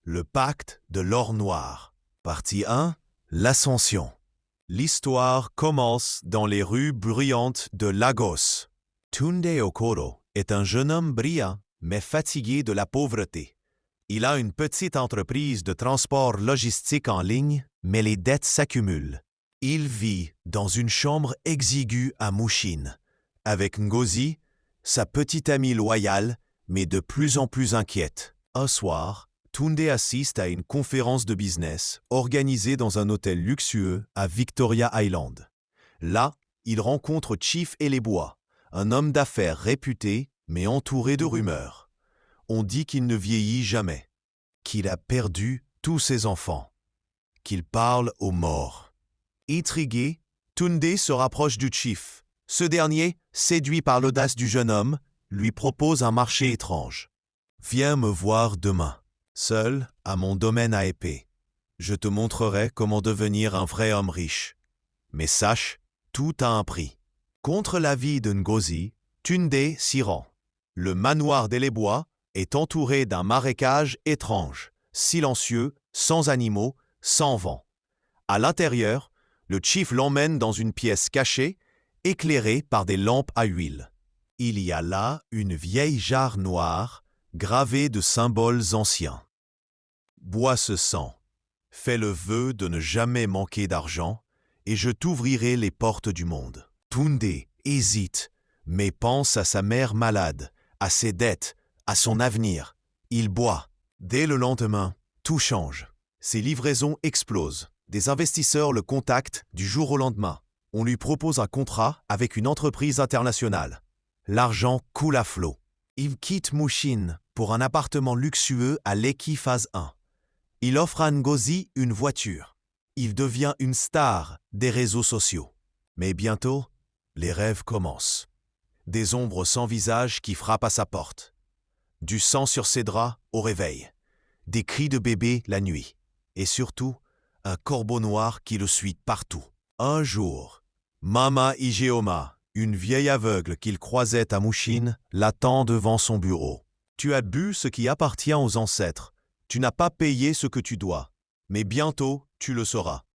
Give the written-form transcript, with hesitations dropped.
Le pacte de l'or noir. Partie 1. L'ascension. L'histoire commence dans les rues bruyantes de Lagos. Tunde Okoro est un jeune homme brillant, mais fatigué de la pauvreté. Il a une petite entreprise de transport logistique en ligne, mais les dettes s'accumulent. Il vit dans une chambre exiguë à Mushin, avec Ngozi, sa petite amie loyale, mais de plus en plus inquiète. Un soir, Tunde assiste à une conférence de business organisée dans un hôtel luxueux à Victoria Island. Là, il rencontre Chief Eleboa, un homme d'affaires réputé, mais entouré de rumeurs. On dit qu'il ne vieillit jamais, qu'il a perdu tous ses enfants, qu'il parle aux morts. Intrigué, Tunde se rapproche du Chief. Ce dernier, séduit par l'audace du jeune homme, lui propose un marché étrange. « Viens me voir demain, seul à mon domaine à épée. Je te montrerai comment devenir un vrai homme riche. Mais sache, tout a un prix. » Contre l'avis de Ngozi, Tunde s'y rend. Le manoir d'Eleboa est entouré d'un marécage étrange, silencieux, sans animaux, sans vent. À l'intérieur, le chief l'emmène dans une pièce cachée, éclairée par des lampes à huile. Il y a là une vieille jarre noire, gravée de symboles anciens. Bois ce sang, fais le vœu de ne jamais manquer d'argent, et je t'ouvrirai les portes du monde. Tunde hésite, mais pense à sa mère malade, à ses dettes, à son avenir. Il boit. Dès le lendemain, tout change. Ses livraisons explosent. Des investisseurs le contactent du jour au lendemain. On lui propose un contrat avec une entreprise internationale. L'argent coule à flot. Il quitte Mushin pour un appartement luxueux à Lekki Phase 1. Il offre à Ngozi une voiture. Il devient une star des réseaux sociaux. Mais bientôt, les rêves commencent. Des ombres sans visage qui frappent à sa porte. Du sang sur ses draps au réveil. Des cris de bébé la nuit. Et surtout, un corbeau noir qui le suit partout. Un jour, Mama Ijeoma, une vieille aveugle qu'il croisait à Mushin, l'attend devant son bureau. « Tu as bu ce qui appartient aux ancêtres. Tu n'as pas payé ce que tu dois. Mais bientôt, tu le sauras. »